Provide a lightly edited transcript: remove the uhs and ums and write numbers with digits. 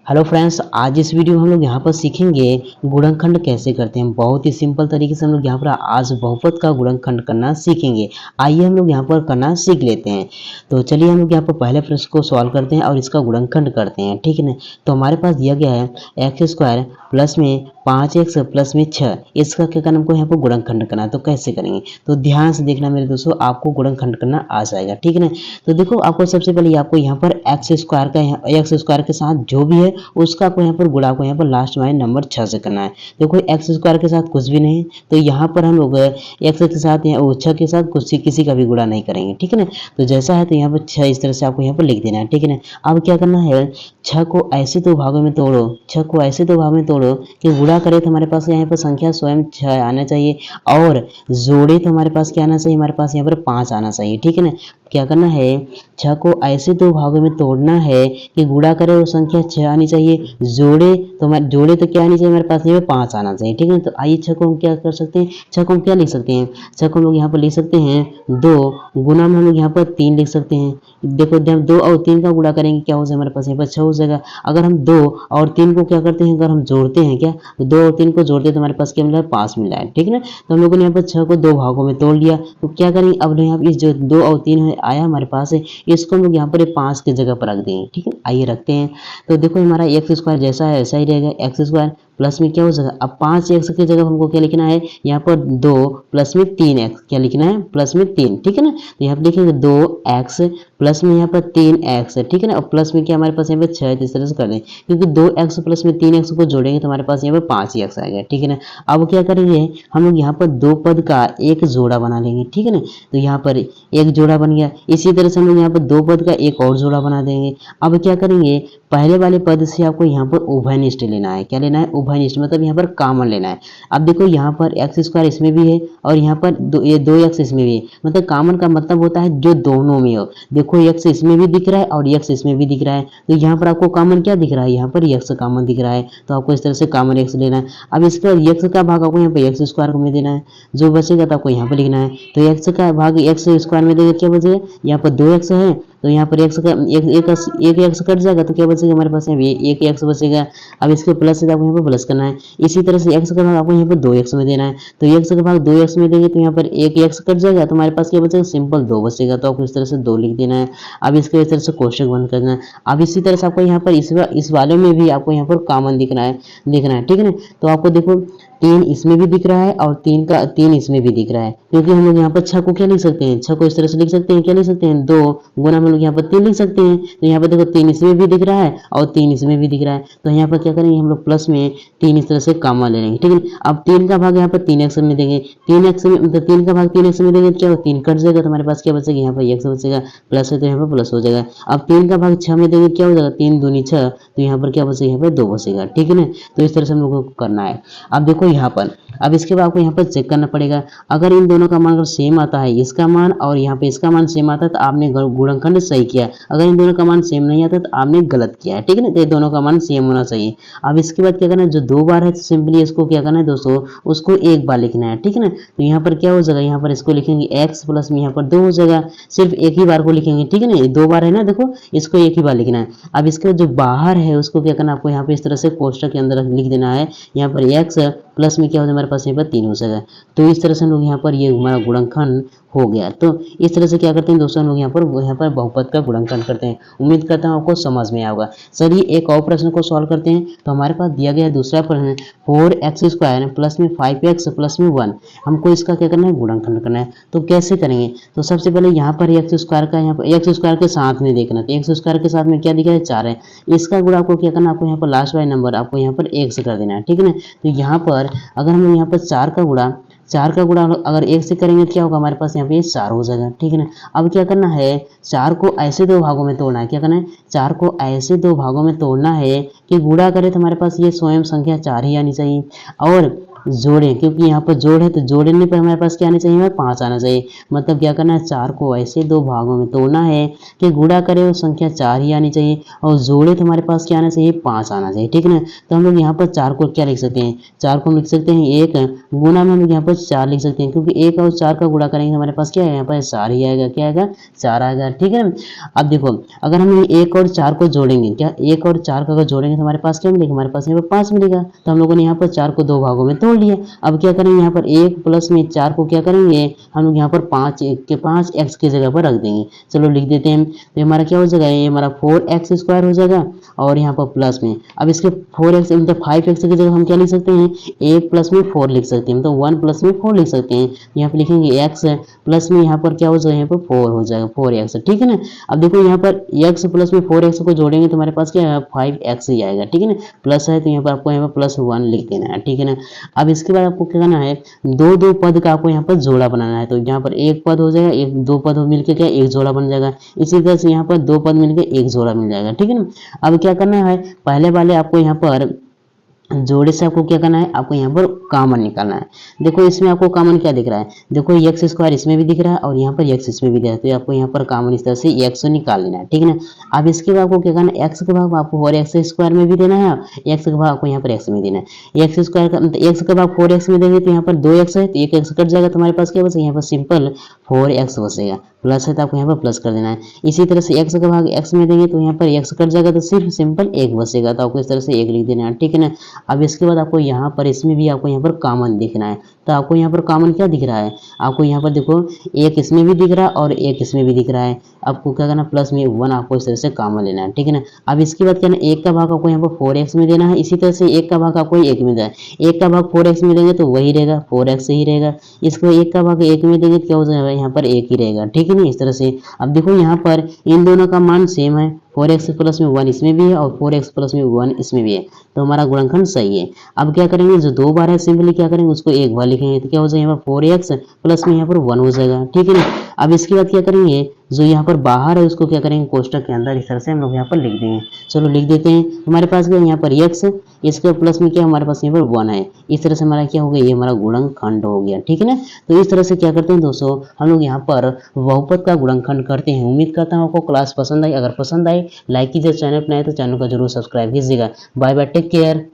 Hello friends, आज इस video में हम लोग यहाँ पर सीखेंगे गुणनखंड कैसे करते हैं। बहुत ही सिंपल तरीके से हम लोग यहाँ पर आज बहुपद का गुणनखंड करना सीखेंगे। आइए हम लोग यहाँ पर करना सीख लेते हैं। तो चलिए हम लोग यहाँ पर पहले प्रश्न को सॉल्व करते हैं और इसका गुणनखंड करते हैं, ठीक है ना। तो हमारे पास दिया गया है एक्स स्क्वायर प्लस में 5x प्लस में 6, इसका क्या करना हमको यहाँ पर गुणनखंड करना है। तो कैसे करेंगे, तो ध्यान से देखना मेरे दोस्तों, आपको गुणनखंड करना आ जाएगा, ठीक है ना। तो देखो, आपको सबसे पहले आपको यहाँ पर एक्स स्क्वायर के साथ जो भी है उसका आपको यहाँ पर गुणा को यहाँ पर लास्ट में नंबर 6 से करना है। देखो, एक्स स्क्वायर के साथ कुछ भी नहीं, तो यहाँ पर हम लोग एक्स के साथ 6 के साथ कुछ किसी का भी गुणा नहीं करेंगे, ठीक है ना। तो जैसा है तो यहाँ पर 6 इस तरह से आपको यहाँ पर लिख देना है, ठीक है ना। अब क्या करना है, 6 को ऐसे दो भागों में तोड़ो, 6 को ऐसे दो भागों में तोड़ो कि गुणा करे तो हमारे पास यहाँ पर संख्या स्वयं 6 आना चाहिए, और जोड़े तो हमारे पास क्या आना चाहिए, हमारे पास यहाँ पर 5 आना चाहिए, ठीक है ना। क्या करना है, 6 को ऐसे दो भागों में तोड़ना है कि गुणा करे वो संख्या 6 आनी चाहिए, जोड़े तो क्या आनी चाहिए, हमारे पास यहाँ 5 आना चाहिए, ठीक है। तो आइए 6 को हम क्या कर सकते हैं, 6 को हम क्या लिख सकते हैं, 6 को हम लोग यहाँ पर लिख सकते हैं 2, गुना में हम लोग यहाँ पर 3 लिख सकते हैं। देखो, जब 2 और 3 का गुणा करेंगे क्या हो जाएगा, हमारे पास यहाँ पर 6 हो जाएगा। अगर हम 2 और 3 को क्या करते हैं, अगर हम जोड़ते हैं, क्या 2 और 3 को जोड़ते हैं तो हमारे पास क्या मिला है, 5 मिला है, ठीक है ना। तो हम लोगों ने यहाँ पर 6 को 2 भागों में तोड़ लिया। तो क्या करेंगे, अब यहाँ पर जो 2 और 3 है आया हमारे पास है, इसको हम लोग यहाँ पर 5 की जगह पर रख देंगे, ठीक है। आइए रखते हैं। तो देखो, हमारा एक्स स्क्वायर जैसा है ऐसा ही रहेगा, एक्स स्क्वायर प्लस में क्या हो जाएगा, अब 5x की जगह हमको क्या लिखना है, यहाँ पर 2 प्लस में 3x, क्या लिखना है, प्लस में 3, ठीक है ना। तो यहाँ पर लिखेंगे 2x प्लस में यहाँ पर 3x, ठीक है ना, और प्लस में क्या हमारे पास यहाँ पर 6 है, इस तरह से कर दें, क्योंकि 2x प्लस में 3x को जोड़ेंगे तो हमारे पास यहाँ पर 5x आएगा, ठीक है ना। अब क्या करेंगे, हम लोग यहाँ पर दो पद का एक जोड़ा बना लेंगे, ठीक है ना। तो यहाँ पर एक जोड़ा बन गया, इसी तरह से हम लोग यहाँ पर दो पद का एक और जोड़ा बना देंगे। अब क्या करेंगे, पहले वाले पद से आपको यहाँ पर उभयनिष्ठ लेना है, क्या लेना है, उभयनिष्ठ, मतलब यहाँ पर कॉमन लेना है। अब देखो, यहाँ पर एक्स स्क्वायर इसमें भी है और यहाँ पर ये 2x इसमें भी है, मतलब कॉमन का मतलब होता है जो दोनों में हो। देखो, x इसमें भी दिख रहा है और x इसमें भी दिख रहा है, तो यहाँ पर आपको कॉमन क्या दिख रहा है, यहाँ पर x कॉमन दिख रहा है, तो आपको इस तरह से कॉमन x लेना है। अब इसका x का भाग आपको यहाँ पर एक्स स्क्वायर को में देना है, जो बचेगा तो आपको यहाँ पर लिखना है। तो x का भाग एक्स स्क्वायर में देगा, क्या बचेगा, यहाँ पर 2x है, तो यहाँ पर x का एक x कट जाएगा तो क्या बचेगा, हमारे पास यहाँ एक x बचेगा। अब इसके प्लस से आपको यहाँ पर प्लस करना है। इसी तरह से x का भाग आपको यहाँ पर 2x में देना है, तो x का भाग 2x में देंगे तो यहाँ पर एक x कट जाएगा तो हमारे पास क्या बचेगा, सिंपल 2 बचेगा, तो आपको इस तरह से 2 लिख देना है। अब इसके इस तरह से कोष्टक बंद करना है। अब इसी तरह से आपको यहाँ पर इस वाले में भी आपको यहाँ पर कॉमन दिखना है, ठीक है ना। तो आपको देखो, 3 इसमें भी दिख रहा है और 3 इसमें भी दिख रहा है, क्योंकि हम लोग यहाँ पर 6 को क्या लिख सकते हैं, 6 को इस तरह से लिख सकते हैं, क्या लिख सकते हैं, 2 गुना हम लोग यहाँ पर 3 लिख सकते हैं। तो यहाँ पर देखो, 3 इसमें भी दिख रहा है और 3 इसमें भी दिख रहा है, तो यहाँ पर क्या करेंगे, हम लोग प्लस में 3 इस तरह से कॉमन ले लेंगे, ठीक है। अब 3 का भाग यहाँ पर 3x में देंगे, 3x में, मतलब 3 का भाग 3x में देंगे, क्या 3 कट जाएगा तो हमारे पास क्या बचेगा, यहाँ पर x बचेगा, प्लस है तो यहाँ पर प्लस हो जाएगा। अब 3 का भाग 6 में देंगे, क्या हो जाएगा, 3 दूनी 6, तो यहाँ पर क्या बचेगा, यहाँ पर 2 बचेगा, ठीक है ना। तो इस तरह से हम लोगों को करना है। अब देखो यहाँ पर, अब इसके बाद आपको यहाँ पर चेक करना पड़ेगा, अगर इन दोनों का मान अगर सेम आता है, इसका मान और यहाँ पे इसका मान सेम आता है तो आपने गुणनखंड सही किया, अगर इन दोनों का मान सेम नहीं आता तो आपने गलत किया है, ठीक है ना। तो ये दोनों का मान सेम होना चाहिए। अब इसके बाद क्या करना है, जो 2 बार है तो सिंपली इसको क्या करना है दोस्तों, उसको एक बार लिखना है, ठीक है ना। तो यहाँ पर क्या हो जाएगा, यहाँ पर इसको लिखेंगे x प्लस में यहाँ पर 2 हो जाएगा, सिर्फ एक ही बार को लिखेंगे, ठीक है ना, 2 बार है ना, देखो इसको एक ही बार लिखना है। अब इसके जो बाहर है उसको क्या करना है, आपको यहाँ पे इस तरह से कोष्टक के अंदर लिख देना है, यहाँ पर x प्लस में क्या हो जाए, हमारे पास यहाँ पर 3 हो जाएगा। तो इस तरह से हम लोग यहाँ पर ये हमारा गुणनखंड हो गया। तो इस तरह से क्या करते हैं दोस्तों, हम लोग यहाँ पर बहुपद का गुणनखंड करते हैं। उम्मीद करता हूँ आपको समझ में आएगा। चलिए एक और प्रश्न को सॉल्व करते हैं। तो हमारे पास दिया गया दूसरा प्रश्न, 4x स्क्वायर प्लस में 5x प्लस में 1, हमको इसका क्या करना है, गुणनखंड करना है। तो कैसे करेंगे, तो सबसे पहले यहाँ पर एक्स स्क्वायर का, यहाँ पर एक्स स्क्वायर के साथ में देखना, तो एक्स स्क्वायर के साथ में क्या दिखा है, 4 है, इसका गुणा आपको क्या करना है, आपको यहाँ पर लास्ट वाला नंबर आपको यहाँ पर 1 से कर देना है, ठीक है ना। तो यहाँ पर अगर हम यहाँ पर 4 का गुणा अगर 1 से करेंगे तो क्या होगा, हमारे पास यहाँ पे 4 हो जाएगा, ठीक है ना। अब क्या करना है, 4 को ऐसे 2 भागों में तोड़ना है, क्या करना है, 4 को ऐसे 2 भागों में तोड़ना है कि गुणा करे तो हमारे पास ये स्वयं संख्या 4 ही आनी चाहिए, और जोड़ें, क्योंकि यहाँ पर जोड़ है तो जोड़ने पर हमारे पास क्या आना चाहिए, हमें 5 आना चाहिए। मतलब क्या करना है, 4 को ऐसे 2 भागों में तोड़ना है कि गुणा करें और संख्या 4 ही आनी चाहिए, और जोड़े तो हमारे पास क्या आना चाहिए, 5 आना चाहिए। ठीक है ना। तो हम लोग यहाँ पर 4 को क्या लिख सकते हैं, 4 को हम लिख सकते हैं 1 गुणा में हम लोग यहाँ पर 4 लिख सकते हैं, क्योंकि 1 और 4 का गुणा करेंगे हमारे पास क्या है, यहाँ पर 4 ही आएगा। क्या आएगा, 4 आएगा। ठीक है ना। अब देखो, अगर हम 1 और 4 को जोड़ेंगे, क्या 1 और 4 का अगर जोड़ेंगे तो हमारे पास क्या मिलेगा, हमारे पास यहाँ पर 5 मिलेगा। तो हम लोगों ने यहाँ पर 4 को 2 भागों में तोड़ लिया। अब क्या करेंगे, यहाँ पर 1 प्लस में 4 को क्या करेंगे, हम लोग यहाँ पर 5 एक्स की जगह पर रख देंगे। चलो लिख देते हैं। तो हमारा क्या हो जाएगा, ये हमारा 4x² हो जाएगा, और यहाँ पर प्लस में अब इसके 4x मतलब 5x की जगह हम क्या लिख सकते हैं, 1 प्लस में 4 लिख सकते हैं, तो 1 प्लस में 4 लिख सकते हैं। यहाँ पर लिखेंगे x प्लस में यहाँ पर क्या हो जाएगा, यहाँ पर 4 हो जाएगा, 4x। ठीक है ना। अब देखो यहाँ पर x प्लस में 4x को जोड़ेंगे तो हमारे पास क्या है, 5x ही आएगा। ठीक है ना। प्लस है तो यहाँ पर आपको यहाँ पर +1 लिख देना है। ठीक है ना। अब इसके बाद आपको क्या करना है, दो पद का आपको यहाँ पर जोड़ा बनाना है। तो यहाँ पर एक पद हो जाएगा, एक दो पद मिलकर क्या एक जोड़ा बन जाएगा। इसी तरह से यहाँ पर 2 पद मिलकर एक जोड़ा मिल जाएगा। ठीक है ना। अब क्या करना है, पहले वाले आपको यहाँ पर जोड़े से आपको क्या करना है, आपको यहाँ पर कॉमन निकालना है। देखो इसमें आपको कॉमन क्या दिख रहा है, देखो x² इसमें भी दिख रहा है और यहाँ पर x इसमें भी दिख रहा है, तो आपको यहाँ पर कॉमन इस तरह से x निकाल लेना है। ठीक है ना। अब इसके बाद आपको क्या करना है, x का भाग आपको 4x² में भी देना है, x का भाग आपको यहाँ पर x में देना है। x² का x का भाग 4x में देंगे तो यहाँ पर 2x है, तो एक x कट जाएगा, तो हमारे पास क्या बचेगा, यहाँ पर सिंपल 4x बचेगा। प्लस है तो आपको यहाँ पर प्लस कर देना है। इसी तरह से x का भाग x में देंगे तो यहाँ पर x कट जाएगा, तो सिर्फ सिंपल 1 बचेगा, तो आपको इस तरह से 1 लिख देना है। ठीक है ना। अब इसके बाद आपको यहाँ पर इसमें भी आपको यहाँ पर कॉमन दिखना है। तो आपको यहाँ पर कॉमन क्या दिख रहा है, आपको यहाँ पर देखो एक इसमें भी दिख रहा है और एक इसमें भी दिख रहा है। आपको क्या करना, प्लस में 1 आपको इस तरह से कॉमन लेना है। ठीक है ना। अब इसके बाद क्या ना, 1 का भाग आपको यहाँ पर 4x में देना है, इसी तरह से 1 का भाग आपको 1 में देना है। 1 का भाग 4x में देंगे तो वही रहेगा, 4x ही रहेगा। इसको 1 का भाग 1 में देंगे तो क्या हो जाएगा, यहाँ पर 1 ही रहेगा। ठीक है ना। इस तरह से अब देखो यहाँ पर इन दोनों का मान सेम है, 4x प्लस में 1 इसमें भी है और 4x प्लस में 1 इसमें भी है, तो हमारा गुणनखंड सही है। अब क्या करेंगे, जो 2 बार है सिंपली क्या करेंगे, उसको एक बार लिखेंगे, तो क्या हो जाएगा, यहाँ पर 4x प्लस में यहाँ पर 1 हो जाएगा। ठीक है ना। अब इसके बाद क्या करेंगे, जो यहाँ पर बाहर है उसको क्या करेंगे, कोष्टक के अंदर इस तरह से हम लोग यहाँ पर लिख देंगे। चलो लिख देते हैं। हमारे पास क्या यहाँ पर x, इसके प्लस में क्या हमारे पास यहाँ पर 1 है। इस तरह से हमारा क्या हो गया, ये हमारा गुणनखंड हो गया। ठीक है ना। तो इस तरह से क्या करते हैं दोस्तों, हम लोग यहाँ पर बहुपद का गुणनखंड करते हैं। उम्मीद करता हूँ आपको क्लास पसंद आई। अगर पसंद आई लाइक कीजिए, चैनल पर नए तो चैनल को जरूर सब्सक्राइब कीजिएगा। Bye bye, take care.